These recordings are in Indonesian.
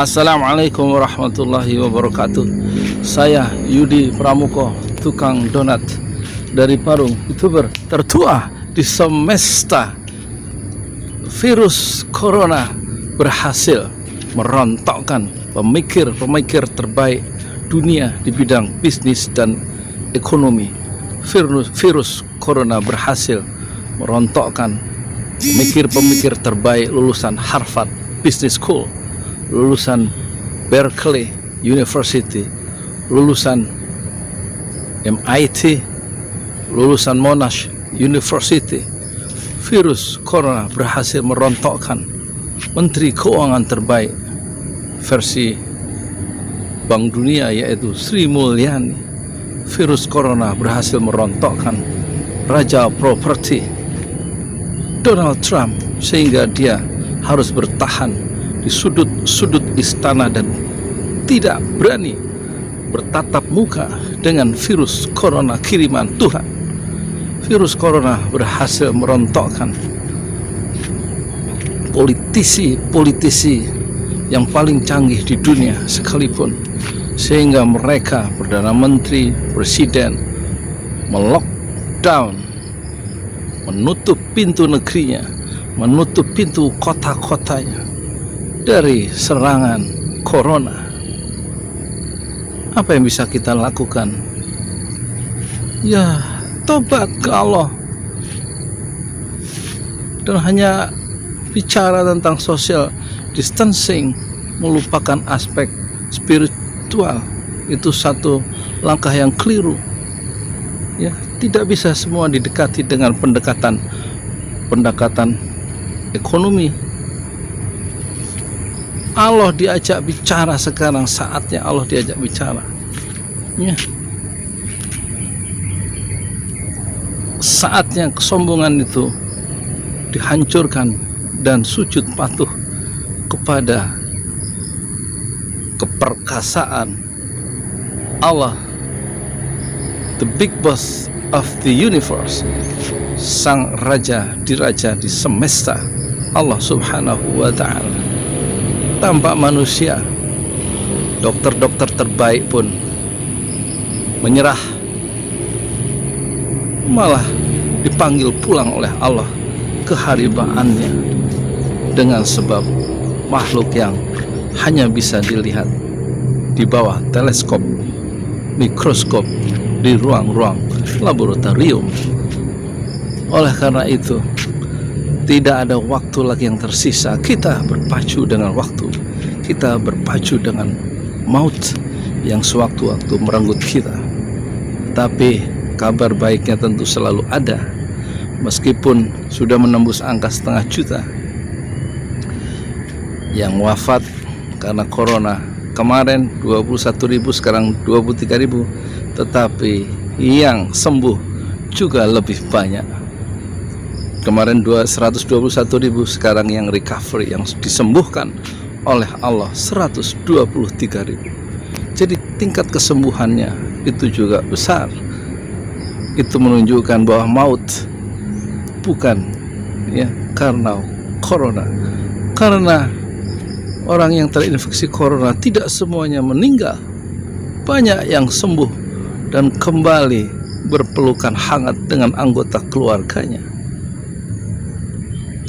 Assalamualaikum warahmatullahi wabarakatuh. Saya Yudi Pramuko, tukang donat dari Parung, YouTuber tertua di semesta. Virus Corona berhasil merontokkan pemikir-pemikir terbaik dunia di bidang bisnis dan ekonomi. Virus Corona berhasil merontokkan pemikir-pemikir terbaik lulusan Harvard Business School, lulusan Berkeley University, lulusan MIT, lulusan Monash University. Virus Corona berhasil merontokkan Menteri Keuangan terbaik versi Bank Dunia, yaitu Sri Mulyani. Virus Corona berhasil merontokkan Raja Properti Donald Trump, sehingga dia harus bertahan di sudut-sudut istana dan tidak berani bertatap muka dengan virus corona kiriman Tuhan. Virus corona berhasil merontokkan politisi yang paling canggih di dunia sekalipun, sehingga mereka, Perdana Menteri, Presiden, melockdown, menutup pintu negerinya, menutup pintu kota-kotanya dari serangan corona. Apa yang bisa kita lakukan? Ya, tobat ke Allah dan hanya bicara tentang social distancing, melupakan aspek spiritual. Itu satu langkah yang keliru. Ya, tidak bisa semua didekati dengan pendekatan ekonomi. Allah diajak bicara sekarang, saatnya Allah diajak bicara. Ya. Saatnya kesombongan itu dihancurkan dan sujud patuh kepada keperkasaan Allah, the big boss of the universe, sang raja diraja di semesta, Allah subhanahu wa ta'ala. Tanpa manusia, dokter-dokter terbaik pun menyerah, malah dipanggil pulang oleh Allah ke haribaannya dengan sebab makhluk yang hanya bisa dilihat di bawah teleskop, mikroskop, di ruang-ruang laboratorium. Oleh karena itu, tidak ada waktu lagi yang tersisa. Kita berpacu dengan waktu, kita berpacu dengan maut yang sewaktu-waktu merenggut kita. Tapi kabar baiknya tentu selalu ada, meskipun sudah menembus angka 500 juta yang wafat karena corona. Kemarin 21.000, sekarang 23.000, tetapi yang sembuh juga lebih banyak. Kemarin 121.000, sekarang yang recovery, yang disembuhkan oleh Allah 123.000. Jadi tingkat kesembuhannya itu juga besar. Itu menunjukkan bahwa maut bukan karena corona. Karena orang yang terinfeksi corona tidak semuanya meninggal. Banyak yang sembuh dan kembali berpelukan hangat dengan anggota keluarganya.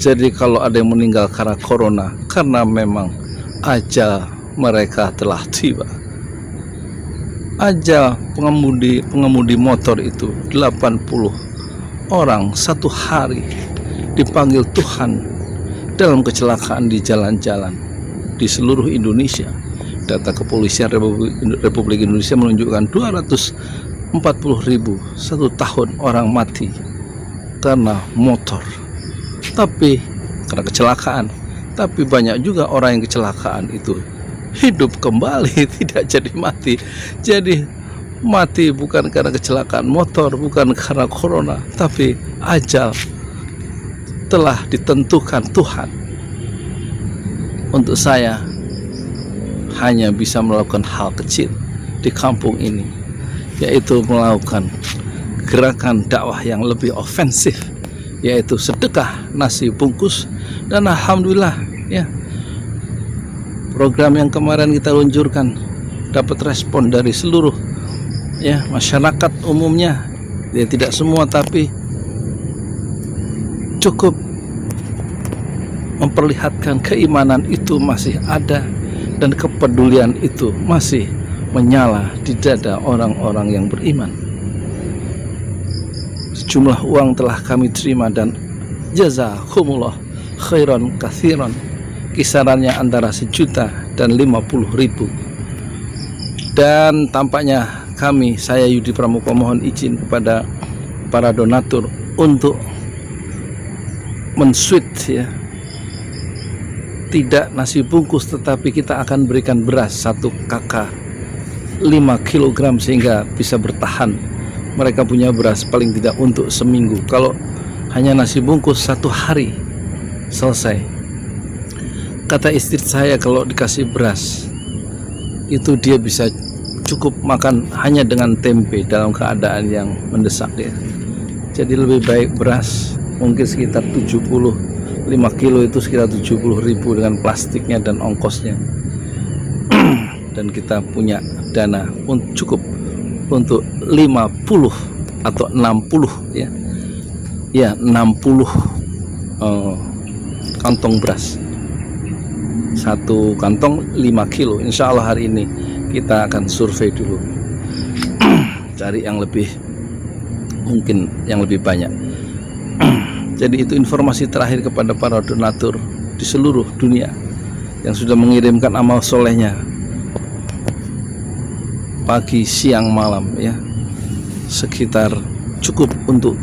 Jadi kalau ada yang meninggal karena corona, karena memang ajal mereka telah tiba. Ajal pengemudi motor itu 80 orang satu hari dipanggil Tuhan dalam kecelakaan di jalan-jalan di seluruh Indonesia. Data kepolisian Republik Indonesia menunjukkan 240.000 satu tahun orang mati karena motor, tapi karena kecelakaan. Tapi banyak juga orang yang kecelakaan itu hidup kembali, tidak jadi mati. Jadi mati bukan karena kecelakaan motor, bukan karena corona, tapi ajal telah ditentukan Tuhan. Untuk saya hanya bisa melakukan hal kecil di kampung ini, yaitu melakukan gerakan dakwah yang lebih ofensif, yaitu sedekah nasi bungkus. Dan alhamdulillah ya, Program yang kemarin kita luncurkan dapat respon dari seluruh masyarakat umumnya, ya tidak semua tapi cukup memperlihatkan keimanan itu masih ada dan kepedulian itu masih menyala di dada orang-orang yang beriman. Sejumlah uang telah kami terima dan jazakumullah khairan katsiran, kisarannya antara 1 juta dan 50.000. Dan tampaknya saya Yudi Pramuka mohon izin kepada para donatur untuk men-switch tidak nasi bungkus, tetapi kita akan berikan beras 1 kakak 5 kg sehingga bisa bertahan. Mereka punya beras paling tidak untuk seminggu. Kalau hanya nasi bungkus 1 hari selesai. Kata istri saya, kalau dikasih beras itu dia bisa cukup makan hanya dengan tempe dalam keadaan yang mendesak ya. Jadi lebih baik beras mungkin sekitar 75 kilo itu sekitar 70.000 dengan plastiknya dan ongkosnya. Dan kita punya dana cukup untuk 50 atau 60 60 kantong beras. 1 kantong 5 kilo. Insya Allah hari ini kita akan survei dulu cari yang lebih, mungkin yang lebih banyak. Jadi itu informasi terakhir kepada para donatur di seluruh dunia yang sudah mengirimkan amal solehnya pagi, siang, malam sekitar cukup untuk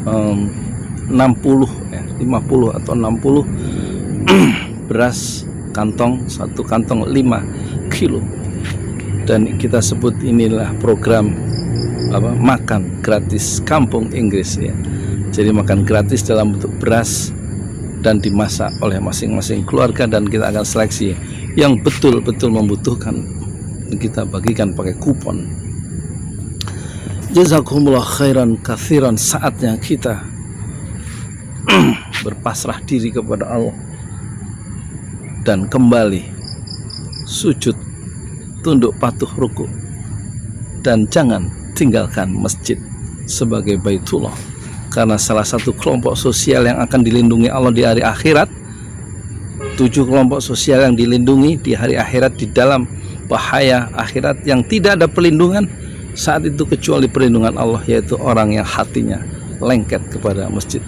50 atau 60 beras kantong, 1 kantong 5 kilo. Dan kita sebut inilah program makan gratis kampung Inggris ya. Jadi makan gratis dalam bentuk beras dan dimasak oleh masing-masing keluarga, dan kita akan seleksi yang betul-betul membutuhkan dan kita bagikan pakai kupon. Jazakumullah khairan katsiran. Saatnya kita berpasrah diri kepada Allah dan kembali sujud, tunduk patuh, ruku, dan jangan tinggalkan masjid sebagai Baitullah. Karena salah satu kelompok sosial yang akan dilindungi Allah di hari akhirat, 7 kelompok sosial yang dilindungi di hari akhirat di dalam bahaya akhirat yang tidak ada perlindungan saat itu kecuali perlindungan Allah, yaitu orang yang hatinya lengket kepada masjid,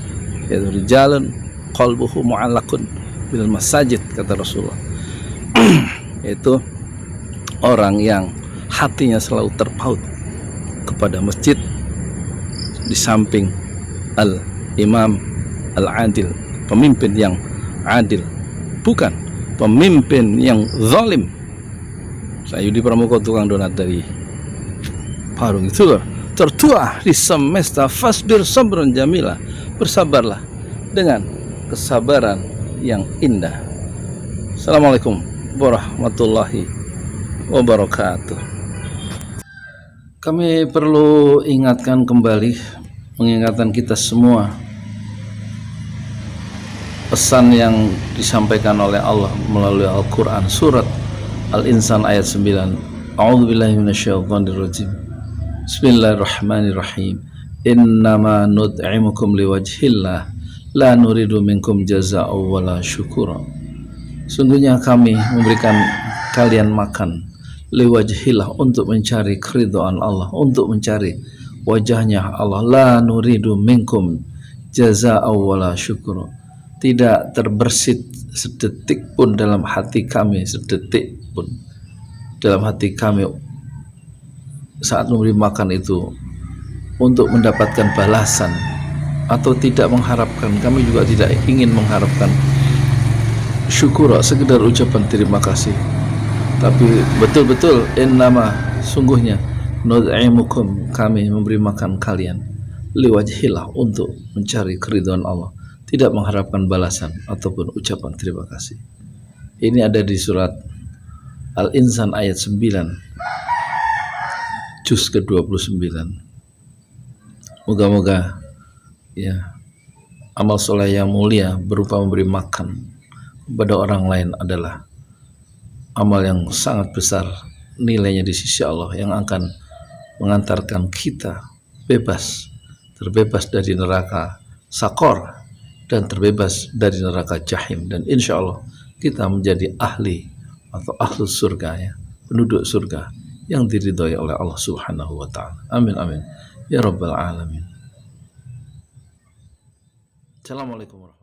yaitu rijalun qalbuhu mu'allaqun bil masajid, kata Rasulullah. Yaitu orang yang hatinya selalu terpaut kepada masjid, di samping al-imam al-adil, pemimpin yang adil, bukan pemimpin yang zalim. Saya Yudi Pramuka, tukang donat dari Parung itu tertua di semesta. Fasbir sabran jamila, bersabarlah dengan kesabaran yang indah. Assalamualaikum warahmatullahi wabarakatuh. Kami perlu ingatkan kembali, mengingatkan kita semua pesan yang disampaikan oleh Allah melalui Al-Quran, surat Al-Insan ayat 9. A'udzubillahi minasyaitonirrajim. Bismillahirrahmanirrahim. Innama nut'imukum liwajhillah la nuridu minkum jazaa'a wala syukura. Sungguhnya kami memberikan kalian makan liwajhillah, untuk mencari keridhaan Allah, untuk mencari wajahnya Allah. La nuridu minkum jazaa'a wala syukura. Tidak terbersit sedetik pun dalam hati kami, sedetik pun dalam hati kami saat memberi makan itu untuk mendapatkan balasan atau tidak mengharapkan. Kami juga tidak ingin mengharapkan syukur, sekedar ucapan terima kasih. Tapi betul-betul innama, sungguhnya, nud'imukum, kami memberi makan kalian liwajhillah, untuk mencari keridhaan Allah, tidak mengharapkan balasan ataupun ucapan terima kasih. Ini ada di surat Al-Insan ayat 9, juz ke-29. Moga-moga amal soleh yang mulia berupa memberi makan kepada orang lain adalah amal yang sangat besar nilainya di sisi Allah, yang akan mengantarkan kita terbebas dari neraka Sakor dan terbebas dari neraka Jahim, dan insya Allah kita menjadi ahli atau ahlus surga, ya, penduduk surga yang diridhoi oleh Allah Subhanahu wa taala. Amin amin ya rabbal alamin. Assalamualaikum warahmatullahi wabarakatuh.